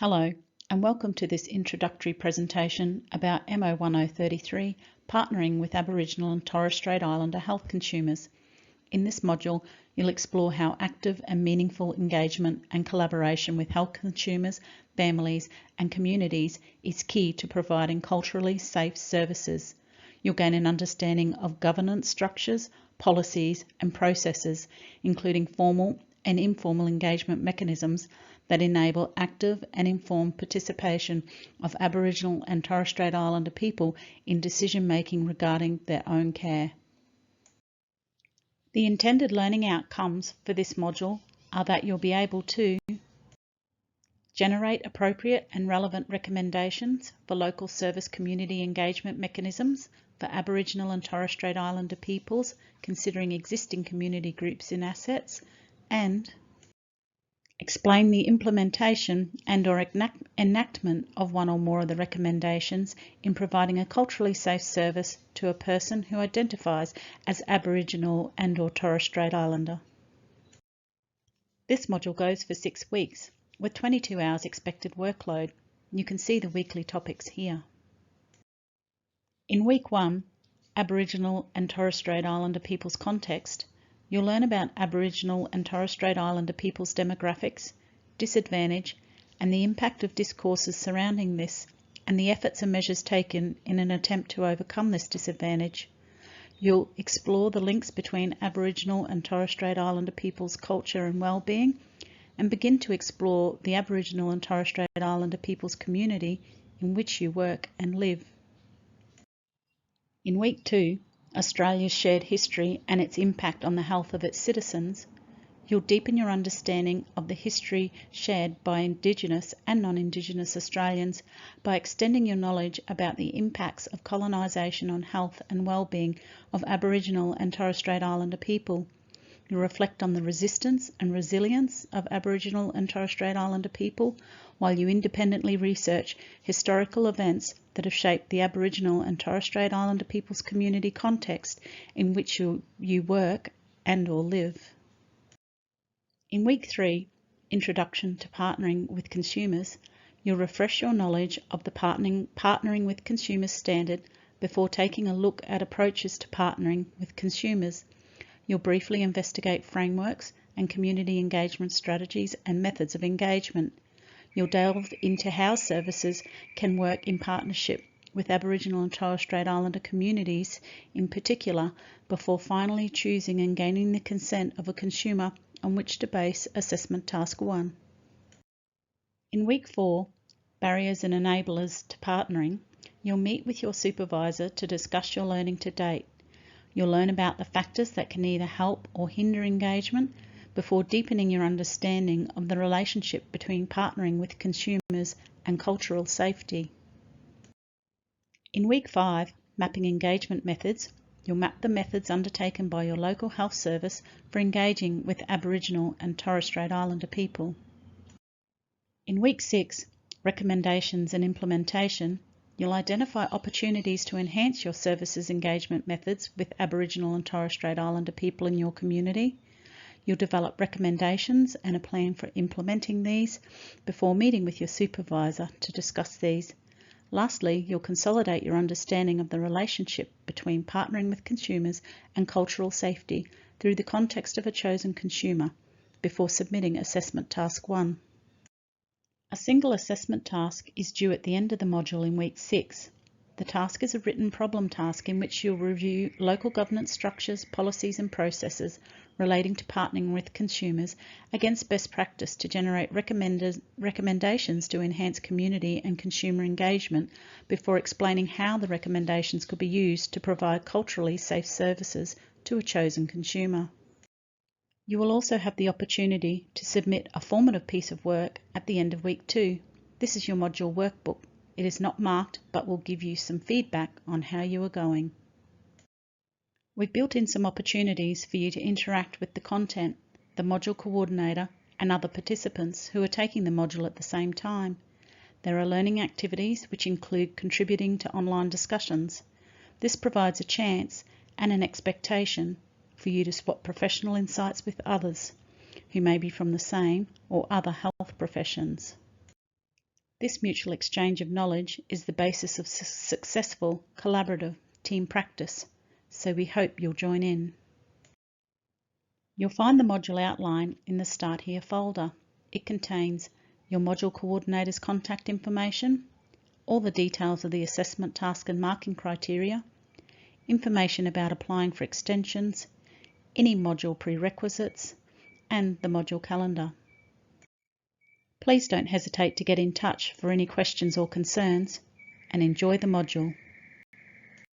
Hello, and welcome to this introductory presentation about MO1033, Partnering with Aboriginal and Torres Strait Islander Health Consumers. In this module, you'll explore how active and meaningful engagement and collaboration with health consumers, families and communities is key to providing culturally safe services. You'll gain an understanding of governance structures, policies and processes, including formal and informal engagement mechanisms that enable active and informed participation of Aboriginal and Torres Strait Islander people in decision-making regarding their own care. The intended learning outcomes for this module are that you'll be able to generate appropriate and relevant recommendations for local service community engagement mechanisms for Aboriginal and Torres Strait Islander peoples, considering existing community groups in assets, and explain the implementation and/or enactment of one or more of the recommendations in providing a culturally safe service to a person who identifies as Aboriginal and/or Torres Strait Islander. This module goes for 6 weeks with 22 hours expected workload. You can see the weekly topics here. In week 1, Aboriginal and Torres Strait Islander people's context, you'll learn about Aboriginal and Torres Strait Islander people's demographics, disadvantage, and the impact of discourses surrounding this, and the efforts and measures taken in an attempt to overcome this disadvantage. You'll explore the links between Aboriginal and Torres Strait Islander people's culture and well-being, and begin to explore the Aboriginal and Torres Strait Islander people's community in which you work and live. In week 2, Australia's shared history and its impact on the health of its citizens, you'll deepen your understanding of the history shared by Indigenous and non-Indigenous Australians by extending your knowledge about the impacts of colonisation on health and well-being of Aboriginal and Torres Strait Islander people. You reflect on the resistance and resilience of Aboriginal and Torres Strait Islander people while you independently research historical events that have shaped the Aboriginal and Torres Strait Islander people's community context in which you work and/or live. In week 3, Introduction to Partnering with Consumers, you'll refresh your knowledge of the Partnering with Consumers standard before taking a look at approaches to partnering with consumers. You'll briefly investigate frameworks and community engagement strategies and methods of engagement. You'll delve into how services can work in partnership with Aboriginal and Torres Strait Islander communities in particular, before finally choosing and gaining the consent of a consumer on which to base Assessment Task 1. In week 4, Barriers and Enablers to Partnering, you'll meet with your supervisor to discuss your learning to date. You'll learn about the factors that can either help or hinder engagement before deepening your understanding of the relationship between partnering with consumers and cultural safety. In week 5, Mapping Engagement Methods, you'll map the methods undertaken by your local health service for engaging with Aboriginal and Torres Strait Islander people. In week 6, Recommendations and Implementation, you'll identify opportunities to enhance your services engagement methods with Aboriginal and Torres Strait Islander people in your community. You'll develop recommendations and a plan for implementing these before meeting with your supervisor to discuss these. Lastly, you'll consolidate your understanding of the relationship between partnering with consumers and cultural safety through the context of a chosen consumer before submitting Assessment Task 1. A single assessment task is due at the end of the module in week 6. The task is a written problem task in which you'll review local governance structures, policies and processes relating to partnering with consumers against best practice to generate recommendations to enhance community and consumer engagement before explaining how the recommendations could be used to provide culturally safe services to a chosen consumer. You will also have the opportunity to submit a formative piece of work at the end of week 2. This is your module workbook. It is not marked but will give you some feedback on how you are going. We've built in some opportunities for you to interact with the content, the module coordinator and other participants who are taking the module at the same time. There are learning activities which include contributing to online discussions. This provides a chance and an expectation for you to swap professional insights with others who may be from the same or other health professions. This mutual exchange of knowledge is the basis of successful collaborative team practice, so we hope you'll join in. You'll find the module outline in the Start Here folder. It contains your module coordinator's contact information, all the details of the assessment task and marking criteria, information about applying for extensions, any module prerequisites, and the module calendar. Please don't hesitate to get in touch for any questions or concerns, and enjoy the module.